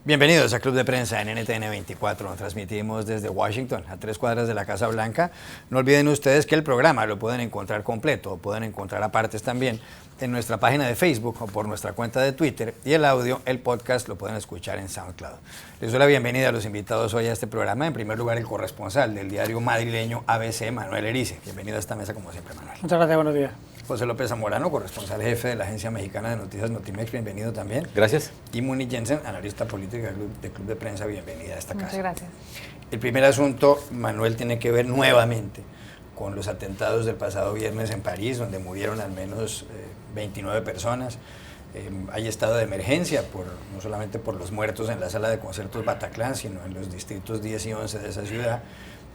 Bienvenidos a Club de Prensa en NTN 24. Transmitimos desde Washington, a 3 cuadras de la Casa Blanca. No olviden ustedes que el programa lo pueden encontrar completo, o pueden encontrar a partes también en nuestra página de Facebook o por nuestra cuenta de Twitter, y el audio, el podcast, lo pueden escuchar en SoundCloud. Les doy la bienvenida a los invitados hoy a este programa. En primer lugar, el corresponsal del diario madrileño ABC, Manuel Erice. Bienvenido a esta mesa como siempre, Manuel. Muchas gracias, buenos días. José López Zamorano, corresponsal jefe de la agencia mexicana de noticias Notimex, bienvenido también. Gracias. Y Muni Jensen, analista política de Club de Prensa, bienvenida a esta casa. Muchas gracias. El primer asunto, Manuel, tiene que ver nuevamente con los atentados del pasado viernes en París, donde murieron al menos 29 personas. Hay estado de emergencia, no solamente por los muertos en la sala de conciertos Bataclan, sino en los distritos 10 y 11 de esa ciudad.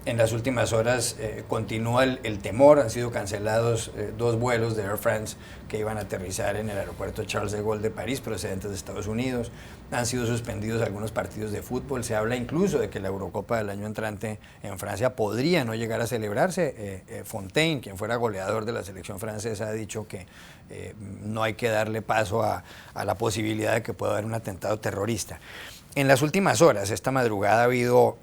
En las últimas horas continúa el temor, han sido cancelados 2 vuelos de Air France que iban a aterrizar en el aeropuerto Charles de Gaulle de París, procedentes de Estados Unidos. Han sido suspendidos algunos partidos de fútbol. Se habla incluso de que la Eurocopa del año entrante en Francia podría no llegar a celebrarse. Fontaine, quien fuera goleador de la selección francesa, ha dicho que no hay que darle paso a la posibilidad de que pueda haber un atentado terrorista. En las últimas horas, esta madrugada, ha habido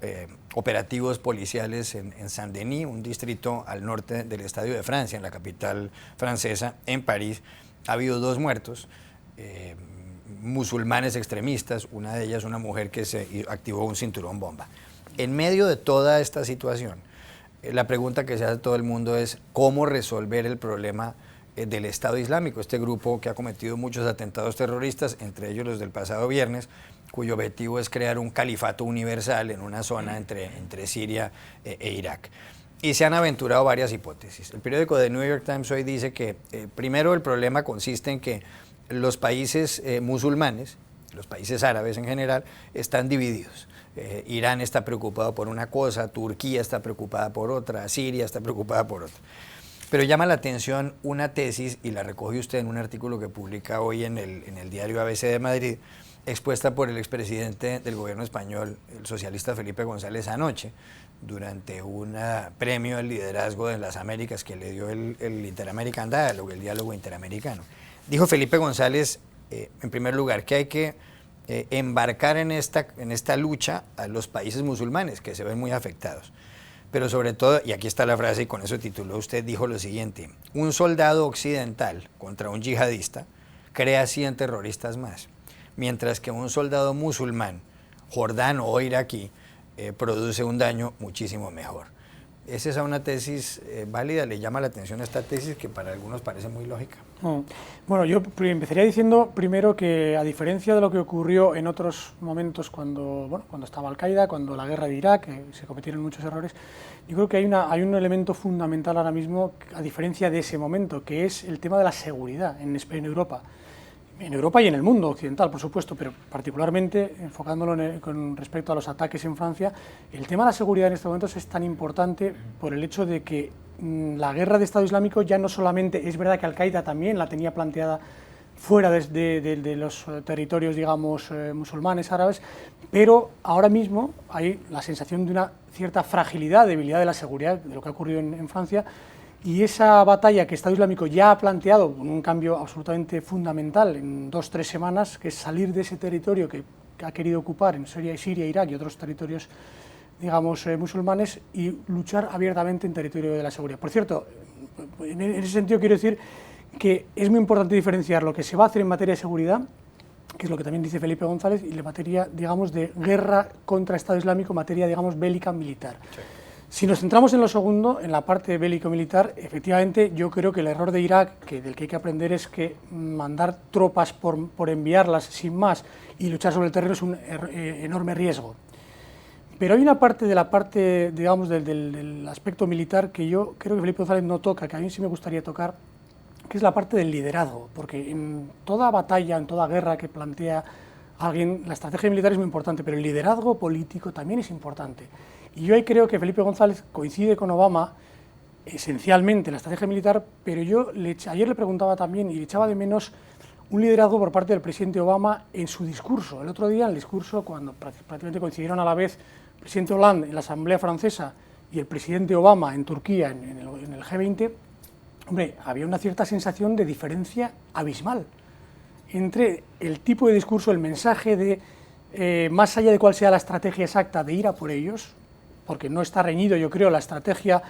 operativos policiales en Saint-Denis, un distrito al norte del Estadio de Francia, en la capital francesa, en París. Ha habido 2 muertos, musulmanes extremistas, una de ellas una mujer que se activó un cinturón bomba. En medio de toda esta situación, la pregunta que se hace a todo el mundo es cómo resolver el problema del Estado Islámico, este grupo que ha cometido muchos atentados terroristas, entre ellos los del pasado viernes, cuyo objetivo es crear un califato universal en una zona entre Siria e Irak. Y se han aventurado varias hipótesis. El periódico The New York Times hoy dice que primero el problema consiste en que los países musulmanes, los países árabes en general, están divididos. Irán está preocupado por una cosa, Turquía está preocupada por otra, Siria está preocupada por otra. Pero llama la atención una tesis, y la recoge usted en un artículo que publica hoy en el diario ABC de Madrid, expuesta por el expresidente del gobierno español, el socialista Felipe González, anoche, durante un premio al liderazgo de las Américas que le dio el Inter-American Dialogue, el diálogo interamericano. Dijo Felipe González, en primer lugar, que hay que embarcar en esta lucha a los países musulmanes, que se ven muy afectados. Pero sobre todo, y aquí está la frase y con eso tituló usted, dijo lo siguiente: un soldado occidental contra un yihadista crea 100 terroristas más, mientras que un soldado musulmán, jordano o iraquí, produce un daño muchísimo mejor. ¿Es esa una tesis válida? ¿Le llama la atención esta tesis que para algunos parece muy lógica? Bueno, yo empezaría diciendo primero que, a diferencia de lo que ocurrió en otros momentos cuando estaba Al-Qaeda, cuando la guerra de Irak, se cometieron muchos errores, yo creo que hay un elemento fundamental ahora mismo, a diferencia de ese momento, que es el tema de la seguridad en Europa. En Europa y en el mundo occidental, por supuesto, pero particularmente enfocándolo con respecto a los ataques en Francia, el tema de la seguridad en estos momentos es tan importante por el hecho de que la guerra de Estado Islámico ya no solamente, es verdad que Al-Qaeda también la tenía planteada fuera de los territorios, digamos, musulmanes, árabes, pero ahora mismo hay la sensación de una cierta fragilidad, debilidad de la seguridad, de lo que ha ocurrido en Francia. Y esa batalla que Estado Islámico ya ha planteado, un cambio absolutamente fundamental en 2-3 semanas, que es salir de ese territorio que ha querido ocupar en Siria, Irak y otros territorios, digamos, musulmanes, y luchar abiertamente en territorio de la seguridad. Por cierto, en ese sentido quiero decir que es muy importante diferenciar lo que se va a hacer en materia de seguridad, que es lo que también dice Felipe González, y la materia, digamos, de guerra contra Estado Islámico, materia, digamos, bélica militar. Sí. Si nos centramos en lo segundo, en la parte bélico-militar, efectivamente yo creo que el error de Irak, del que hay que aprender, es que mandar tropas por enviarlas sin más y luchar sobre el terreno es un enorme riesgo. Pero hay una parte digamos, del aspecto militar que yo creo que Felipe González no toca, que a mí sí me gustaría tocar, que es la parte del liderazgo, porque en toda batalla, en toda guerra que plantea alguien, la estrategia militar es muy importante, pero el liderazgo político también es importante. Y yo ahí creo que Felipe González coincide con Obama esencialmente en la estrategia militar, pero yo ayer le preguntaba también y le echaba de menos un liderazgo por parte del presidente Obama en su discurso. El otro día, en el discurso, cuando prácticamente coincidieron a la vez el presidente Hollande en la Asamblea Francesa y el presidente Obama en Turquía, en el G20, hombre, había una cierta sensación de diferencia abismal entre el tipo de discurso, el mensaje de, más allá de cuál sea la estrategia exacta de ir a por ellos, porque no está reñido, yo creo, la estrategia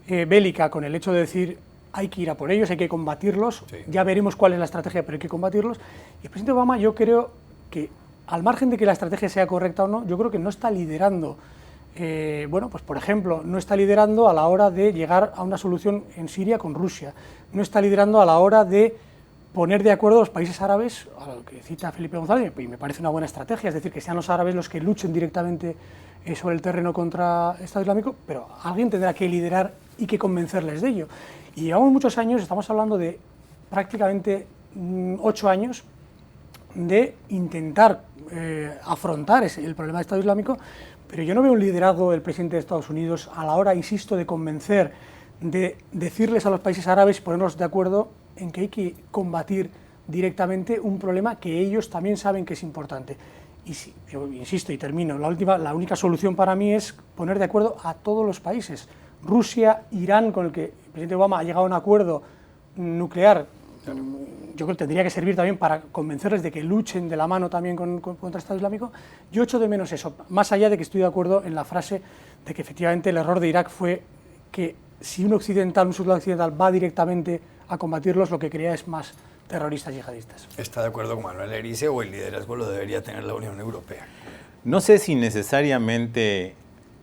bélica con el hecho de decir hay que ir a por ellos, hay que combatirlos, sí. Ya veremos cuál es la estrategia, pero hay que combatirlos. Y el presidente Obama, yo creo que, al margen de que la estrategia sea correcta o no, yo creo que no está liderando, bueno, pues por ejemplo, no está liderando a la hora de llegar a una solución en Siria con Rusia, no está liderando a la hora de poner de acuerdo a los países árabes, a lo que cita Felipe González, y me parece una buena estrategia, es decir, que sean los árabes los que luchen directamente sobre el terreno contra el Estado Islámico, pero alguien tendrá que liderar y que convencerles de ello. Y llevamos muchos años, estamos hablando de prácticamente 8 años, de intentar afrontar el problema del Estado Islámico, pero yo no veo un liderazgo del presidente de Estados Unidos a la hora, insisto, de convencer, de decirles a los países árabes, ponernos de acuerdo en que hay que combatir directamente un problema que ellos también saben que es importante. Y si, yo insisto y termino, la única solución para mí es poner de acuerdo a todos los países. Rusia, Irán, con el que el presidente Obama ha llegado a un acuerdo nuclear, yo creo que tendría que servir también para convencerles de que luchen de la mano también contra el Estado Islámico. Yo echo de menos eso, más allá de que estoy de acuerdo en la frase de que efectivamente el error de Irak fue que si un occidental, un soldado occidental va directamente a combatirlos, lo que crea es más terroristas yihadistas. ¿Está de acuerdo con Manuel Erice o el liderazgo lo debería tener la Unión Europea? No sé si necesariamente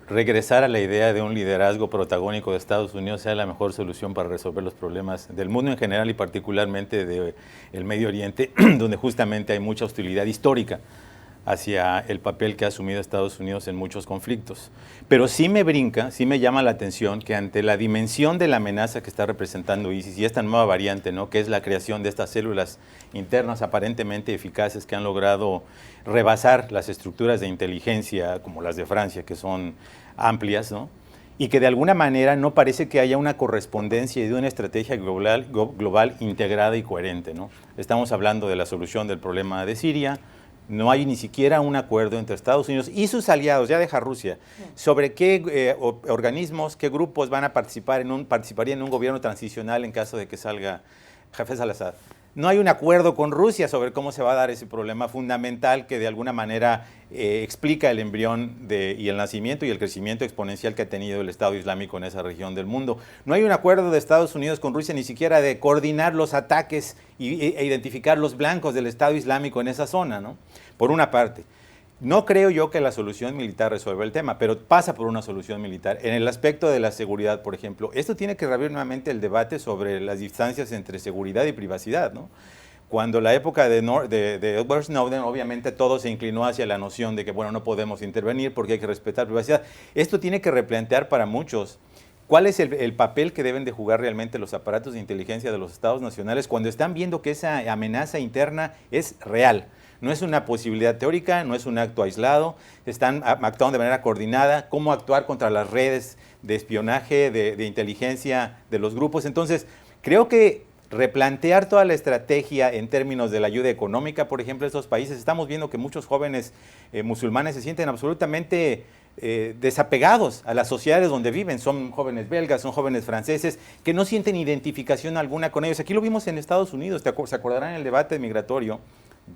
regresar a la idea de un liderazgo protagónico de Estados Unidos sea la mejor solución para resolver los problemas del mundo en general y particularmente del Medio Oriente, donde justamente hay mucha hostilidad histórica hacia el papel que ha asumido Estados Unidos en muchos conflictos. Pero sí me llama la atención que ante la dimensión de la amenaza que está representando ISIS y esta nueva variante, ¿no?, que es la creación de estas células internas aparentemente eficaces que han logrado rebasar las estructuras de inteligencia como las de Francia, que son amplias, ¿no?, y que de alguna manera no parece que haya una correspondencia de una estrategia global integrada y coherente, ¿no? Estamos hablando de la solución del problema de Siria. No hay ni siquiera un acuerdo entre Estados Unidos y sus aliados, ya deja Rusia, sobre qué organismos, qué grupos van a participarían en un gobierno transicional en caso de que salga Hafez al-Assad. No hay un acuerdo con Rusia sobre cómo se va a dar ese problema fundamental que de alguna manera explica el embrión y el nacimiento y el crecimiento exponencial que ha tenido el Estado Islámico en esa región del mundo. No hay un acuerdo de Estados Unidos con Rusia ni siquiera de coordinar los ataques e identificar los blancos del Estado Islámico en esa zona, ¿no? Por una parte. No creo yo que la solución militar resuelva el tema, pero pasa por una solución militar. En el aspecto de la seguridad, por ejemplo, esto tiene que reabrir nuevamente el debate sobre las distancias entre seguridad y privacidad, ¿no? Cuando la época de Edward Snowden, obviamente todo se inclinó hacia la noción de que, bueno, no podemos intervenir porque hay que respetar privacidad. Esto tiene que replantear para muchos cuál es el papel que deben de jugar realmente los aparatos de inteligencia de los estados nacionales cuando están viendo que esa amenaza interna es real. No es una posibilidad teórica, no es un acto aislado, están actuando de manera coordinada, cómo actuar contra las redes de espionaje, de inteligencia de los grupos. Entonces, creo que replantear toda la estrategia en términos de la ayuda económica, por ejemplo, a estos países, estamos viendo que muchos jóvenes musulmanes se sienten absolutamente desapegados a las sociedades donde viven. Son jóvenes belgas, son jóvenes franceses, que no sienten identificación alguna con ellos. Aquí lo vimos en Estados Unidos, se acordarán en el debate migratorio.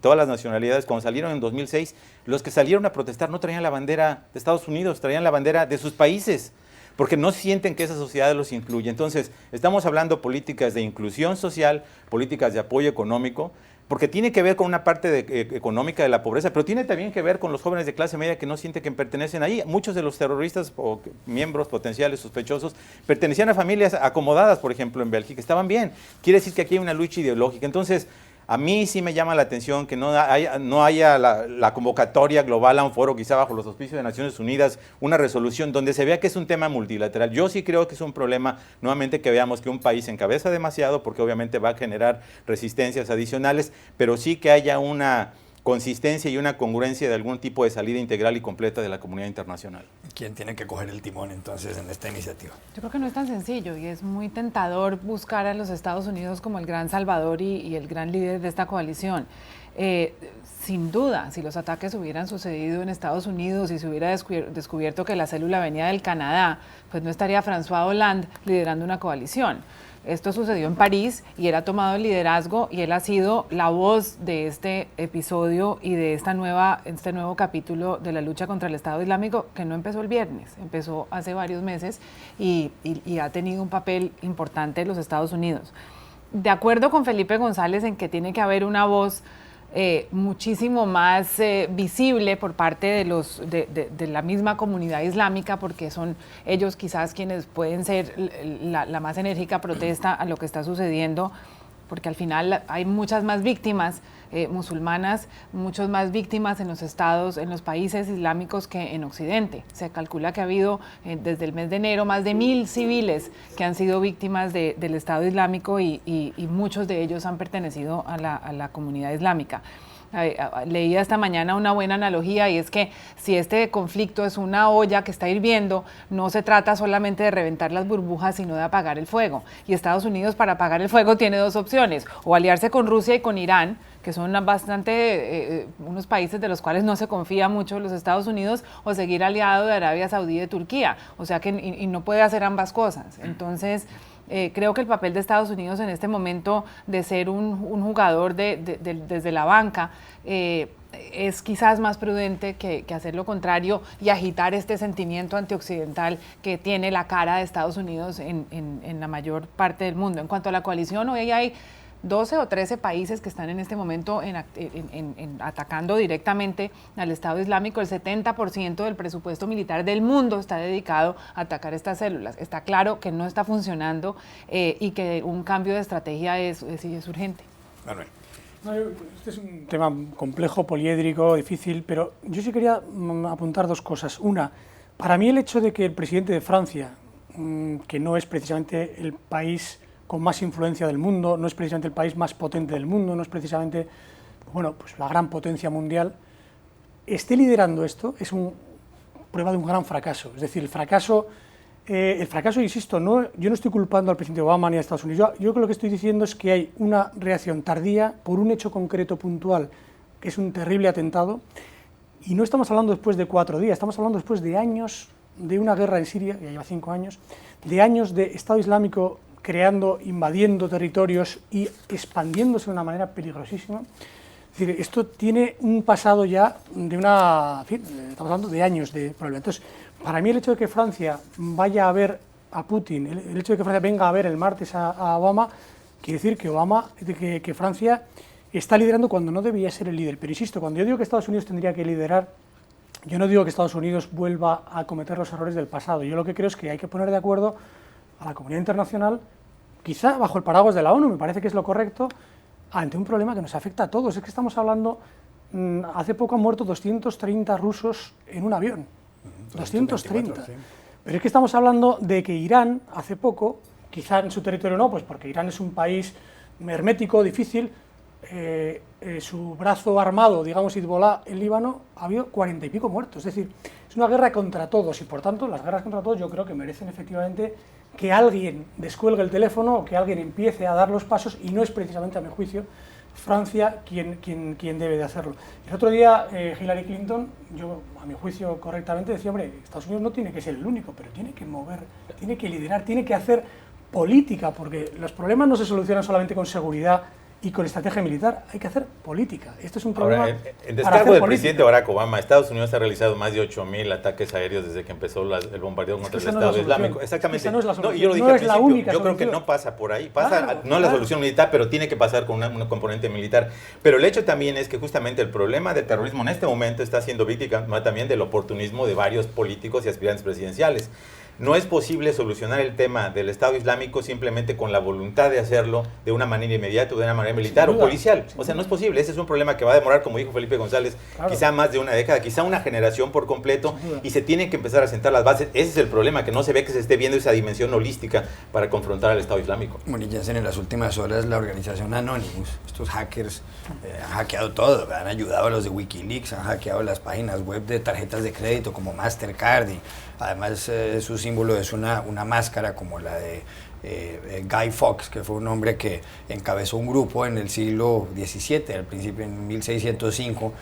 Todas las nacionalidades, cuando salieron en 2006, los que salieron a protestar no traían la bandera de Estados Unidos, traían la bandera de sus países, porque no sienten que esa sociedad los incluye. Entonces, estamos hablando de políticas de inclusión social, políticas de apoyo económico, porque tiene que ver con una parte económica de la pobreza, pero tiene también que ver con los jóvenes de clase media que no sienten que pertenecen ahí. Muchos de los terroristas o miembros potenciales sospechosos pertenecían a familias acomodadas, por ejemplo, en Bélgica, estaban bien. Quiere decir que aquí hay una lucha ideológica. Entonces, a mí sí me llama la atención que no haya la convocatoria global a un foro, quizá bajo los auspicios de Naciones Unidas, una resolución donde se vea que es un tema multilateral. Yo sí creo que es un problema, nuevamente, que veamos que un país encabeza demasiado, porque obviamente va a generar resistencias adicionales, pero sí que haya una consistencia y una congruencia de algún tipo de salida integral y completa de la comunidad internacional. ¿Quién tiene que coger el timón entonces en esta iniciativa? Yo creo que no es tan sencillo y es muy tentador buscar a los Estados Unidos como el gran salvador y el gran líder de esta coalición. Sin duda, si los ataques hubieran sucedido en Estados Unidos y se hubiera descubierto que la célula venía del Canadá, pues no estaría François Hollande liderando una coalición. Esto sucedió en París y él ha tomado el liderazgo y él ha sido la voz de este episodio y de este nuevo capítulo de la lucha contra el Estado Islámico, que no empezó el viernes, empezó hace varios meses y ha tenido un papel importante en los Estados Unidos. De acuerdo con Felipe González en que tiene que haber una voz muchísimo más visible por parte de la misma comunidad islámica, porque son ellos quizás quienes pueden ser la más enérgica protesta a lo que está sucediendo, porque al final hay muchas más víctimas musulmanas, muchas más víctimas en los países islámicos que en Occidente. Se calcula que ha habido desde el mes de enero más de 1000 civiles que han sido víctimas del Estado Islámico y muchos de ellos han pertenecido a la comunidad islámica. Leía esta mañana una buena analogía y es que si este conflicto es una olla que está hirviendo, no se trata solamente de reventar las burbujas, sino de apagar el fuego. Y Estados Unidos para apagar el fuego tiene dos opciones, o aliarse con Rusia y con Irán, que son unos países de los cuales no se confía mucho los Estados Unidos, o seguir aliado de Arabia Saudí y de Turquía. O sea que y no puede hacer ambas cosas. Entonces, creo que el papel de Estados Unidos en este momento de ser un jugador desde la banca es quizás más prudente que hacer lo contrario y agitar este sentimiento antioccidental que tiene la cara de Estados Unidos en la mayor parte del mundo. En cuanto a la coalición, hoy hay 12 o 13 países que están en este momento atacando directamente al Estado Islámico. El 70% del presupuesto militar del mundo está dedicado a atacar estas células. Está claro que no está funcionando y que un cambio de estrategia es urgente. Manuel. No, este es un tema complejo, poliédrico, difícil, pero yo sí quería apuntar dos cosas. Una, para mí el hecho de que el presidente de Francia, que no es precisamente el país con más influencia del mundo, no es precisamente el país más potente del mundo, no es precisamente pues la gran potencia mundial, esté liderando esto es prueba de un gran fracaso. Es decir, el fracaso, insisto, yo no estoy culpando al presidente Obama ni a Estados Unidos. Yo creo que lo que estoy diciendo es que hay una reacción tardía por un hecho concreto puntual, que es un terrible atentado, y no estamos hablando después de 4 días, estamos hablando después de años de una guerra en Siria, que ya lleva 5 años, de años de Estado Islámico invadiendo territorios y expandiéndose de una manera peligrosísima. Es decir, esto tiene un pasado ya estamos hablando de años de problema. Entonces, para mí el hecho de que Francia vaya a ver a Putin, el hecho de que Francia venga a ver el martes a Obama, quiere decir que Francia está liderando cuando no debía ser el líder. Pero insisto, cuando yo digo que Estados Unidos tendría que liderar, yo no digo que Estados Unidos vuelva a cometer los errores del pasado. Yo lo que creo es que hay que poner de acuerdo a la comunidad internacional, quizá bajo el paraguas de la ONU, me parece que es lo correcto, ante un problema que nos afecta a todos. Es que estamos hablando, hace poco han muerto 230 rusos en un avión, 230. Sí. Pero es que estamos hablando de que Irán, hace poco, quizá en su territorio no, pues porque Irán es un país hermético, difícil, su brazo armado, digamos Hezbollah en Líbano, ha habido 40 y pico muertos. Es decir, es una guerra contra todos y por tanto las guerras contra todos yo creo que merecen efectivamente que alguien descuelgue el teléfono o que alguien empiece a dar los pasos, y no es precisamente, a mi juicio, Francia quien debe de hacerlo. El otro día Hillary Clinton, yo a mi juicio correctamente decía, hombre, Estados Unidos no tiene que ser el único, pero tiene que mover, tiene que liderar, tiene que hacer política, porque los problemas no se solucionan solamente con seguridad y con estrategia militar, hay que hacer política. Esto es un problema. Ahora, en descargo del presidente Barack Obama, Estados Unidos ha realizado más de 8,000 ataques aéreos desde que empezó el bombardeo contra el Estado Islámico. Exactamente. No es la solución. No, y yo lo dije al principio, yo creo que no pasa por ahí. No es la solución militar, pero tiene que pasar con un componente militar. Pero el hecho también es que justamente el problema del terrorismo en este momento está siendo víctima también del oportunismo de varios políticos y aspirantes presidenciales. No es posible solucionar el tema del Estado Islámico simplemente con la voluntad de hacerlo de una manera inmediata o de una manera militar o policial. O sea, no es posible. Ese es un problema que va a demorar, como dijo Felipe González, quizá más de una década, quizá una generación por completo, y se tienen que empezar a sentar las bases. Ese es el problema, que no se ve que se esté viendo esa dimensión holística para confrontar al Estado Islámico. Bueno, ya en las últimas horas la organización Anonymous, estos hackers, han hackeado todo, han ayudado a los de Wikileaks, han hackeado las páginas web de tarjetas de crédito como Mastercard, y además su símbolo es una máscara como la de Guy Fawkes, que fue un hombre que encabezó un grupo en el siglo XVII, al principio en 1605,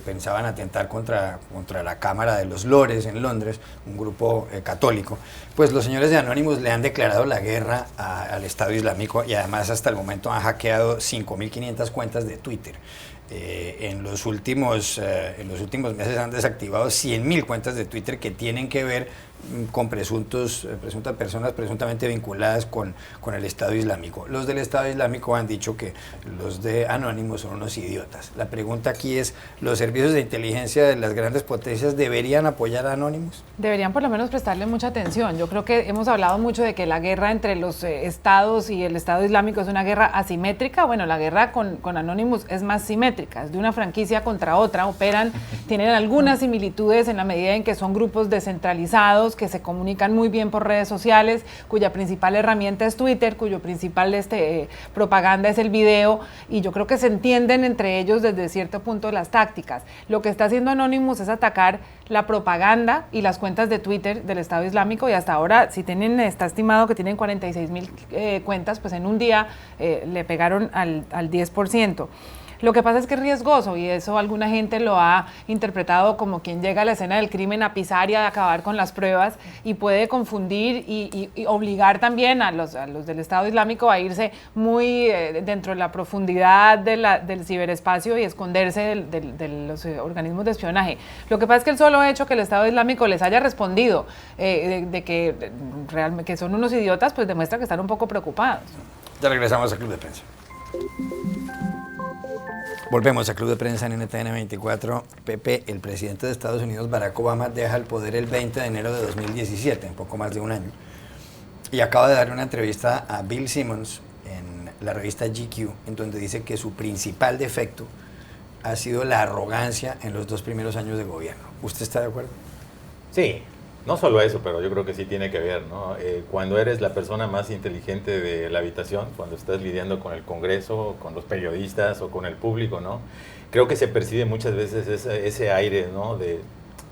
pensaban atentar contra la Cámara de los Lores en Londres, un grupo católico. Pues los señores de Anonymous le han declarado la guerra al Estado Islámico y además hasta el momento han hackeado 5.500 cuentas de Twitter. En los últimos meses han desactivado 100.000 cuentas de Twitter que tienen que ver con presuntas personas presuntamente vinculadas con el Estado Islámico. Los del Estado Islámico han dicho que los de Anonymous son unos idiotas. La pregunta aquí es, ¿los servicios de inteligencia de las grandes potencias deberían apoyar a Anonymous? Deberían por lo menos prestarle mucha atención. Yo creo que hemos hablado mucho de que la guerra entre los estados y el Estado Islámico es una guerra asimétrica. Bueno, la guerra con Anonymous es más simétrica, es de una franquicia contra otra, tienen algunas similitudes en la medida en que son grupos descentralizados, que se comunican muy bien por redes sociales, cuya principal herramienta es Twitter, cuyo principal propaganda es el video, y yo creo que se entienden entre ellos desde cierto punto las tácticas. Lo que está haciendo Anonymous es atacar la propaganda y las cuentas de Twitter del Estado Islámico, y hasta ahora, si está estimado que tienen 46.000 cuentas, pues en un día le pegaron al 10%. Lo que pasa es que es riesgoso, y eso alguna gente lo ha interpretado como quien llega a la escena del crimen a pisar y a acabar con las pruebas, y puede confundir y obligar también a los del Estado Islámico a irse muy dentro de la profundidad del ciberespacio y esconderse de los organismos de espionaje. Lo que pasa es que el solo hecho que el Estado Islámico les haya respondido de que realmente son unos idiotas, pues demuestra que están un poco preocupados. Ya regresamos al Club de Prensa. Volvemos a Club de Prensa en NTN 24. Pepe, el presidente de Estados Unidos, Barack Obama, deja el poder el 20 de enero de 2017, en poco más de un año. Y acaba de dar una entrevista a Bill Simmons en la revista GQ, en donde dice que su principal defecto ha sido la arrogancia en los 2 primeros años de gobierno. ¿Usted está de acuerdo? Sí, no solo eso, pero yo creo que sí tiene que ver, ¿no? Cuando eres la persona más inteligente de la habitación, cuando estás lidiando con el Congreso, con los periodistas o con el público, ¿no? Creo que se percibe muchas veces ese aire, ¿no? De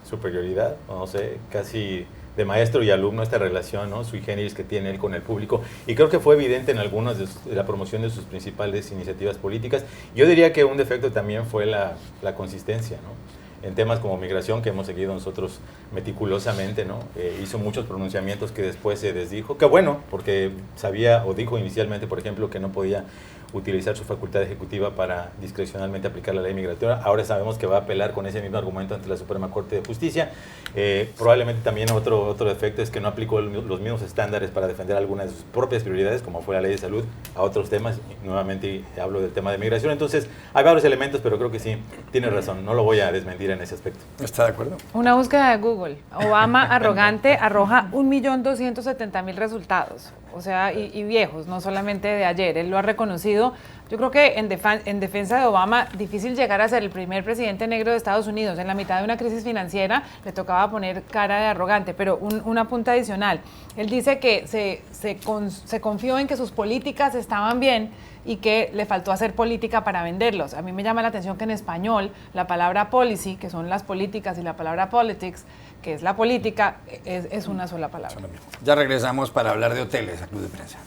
superioridad, no sé, casi de maestro y alumno, esta relación, ¿no? Sui generis que tiene él con el público, y creo que fue evidente en algunas de la promoción de sus principales iniciativas políticas. Yo diría que un defecto también fue la consistencia, ¿no? En temas como migración, que hemos seguido nosotros meticulosamente, ¿no? Hizo muchos pronunciamientos que después se desdijo, que bueno, porque sabía o dijo inicialmente, por ejemplo, que no podía utilizar su facultad ejecutiva para discrecionalmente aplicar la ley migratoria. Ahora sabemos que va a apelar con ese mismo argumento ante la Suprema Corte de Justicia. Probablemente también otro defecto es que no aplicó los mismos estándares para defender algunas de sus propias prioridades, como fue la ley de salud, a otros temas. Nuevamente hablo del tema de migración. Entonces, hay varios elementos, pero creo que sí, tiene razón. No lo voy a desmentir en ese aspecto. ¿Está de acuerdo? Una búsqueda de Google. Obama arrogante arroja 1.270.000 resultados. O sea, y viejos, no solamente de ayer. Él lo ha reconocido. Yo creo que en defensa de Obama, difícil llegar a ser el primer presidente negro de Estados Unidos. En la mitad de una crisis financiera le tocaba poner cara de arrogante, pero un apunte adicional. Él dice que se confió en que sus políticas estaban bien y que le faltó hacer política para venderlos. A mí me llama la atención que en español la palabra policy, que son las políticas, y la palabra politics, que es la política, es una sola palabra. Ya regresamos para hablar de hoteles a Club de Prensa.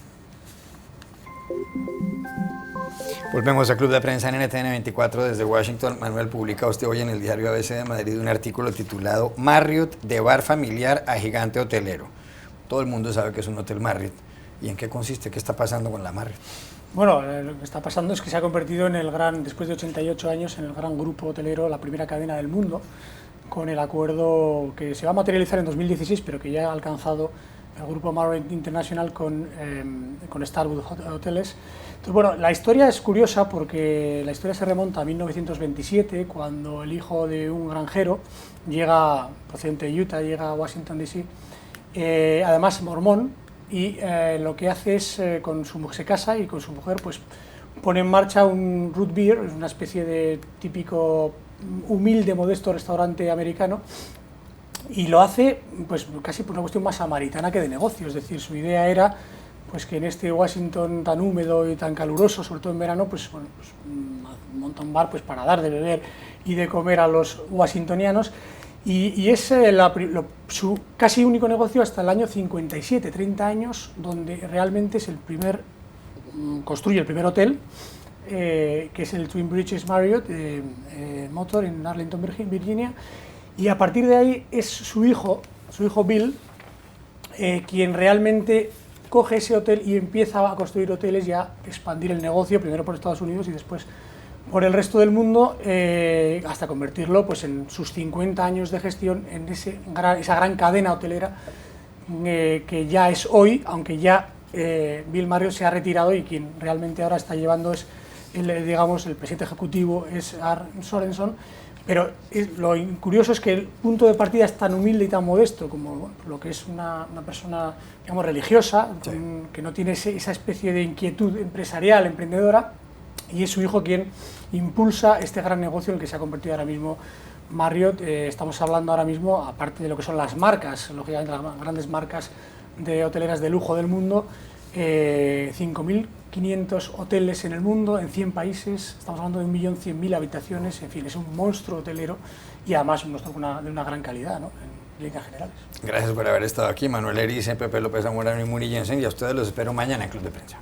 Volvemos a Club de Prensa en NTN 24 desde Washington. Manuel, publica usted hoy en el diario ABC de Madrid un artículo titulado Marriott de bar familiar a gigante hotelero. Todo el mundo sabe que es un hotel Marriott. ¿Y en qué consiste? ¿Qué está pasando con la Marriott? Bueno, lo que está pasando es que se ha convertido después de 88 años, en el gran grupo hotelero, la primera cadena del mundo, con el acuerdo que se va a materializar en 2016, pero que ya ha alcanzado el grupo Marriott International con Starwood Hoteles. Entonces, bueno, la historia es curiosa porque la historia se remonta a 1927, cuando el hijo de un granjero procedente de Utah, llega a Washington D.C., además mormón, y lo que hace es, se casa y con su mujer pues pone en marcha un root beer, una especie de típico humilde, modesto restaurante americano, y lo hace pues casi por una cuestión más samaritana que de negocio. Es decir, su idea era pues que en este Washington tan húmedo y tan caluroso, sobre todo en verano, pues monta un bar pues para dar de beber y de comer a los washingtonianos. Y es su casi único negocio hasta el año 57, 30 años, donde realmente es construye el primer hotel, que es el Twin Bridges Marriott Motor en Arlington, Virginia, y a partir de ahí es su hijo Bill, quien realmente coge ese hotel y empieza a construir hoteles y a expandir el negocio, primero por Estados Unidos y después por el resto del mundo, hasta convertirlo pues, en sus 50 años de gestión en esa gran cadena hotelera que ya es hoy, aunque ya Bill Marriott se ha retirado y quien realmente ahora está llevando es, el presidente ejecutivo es Arne Sorenson, pero lo curioso es que el punto de partida es tan humilde y tan modesto como lo que es una persona, digamos, religiosa, sí, que no tiene esa especie de inquietud empresarial, emprendedora, y es su hijo quien impulsa este gran negocio en el que se ha convertido ahora mismo Marriott. Estamos hablando ahora mismo, aparte de lo que son las marcas, lógicamente las grandes marcas de hoteleras de lujo del mundo, 5.500 hoteles en el mundo, en 100 países, estamos hablando de 1.100.000 habitaciones, en fin, es un monstruo hotelero y además un monstruo de una gran calidad, ¿no?, en líneas generales. Gracias por haber estado aquí, Manuel Erice, Pepe López Zamorano y Muri Jensen, y a ustedes los espero mañana en Club de Prensa.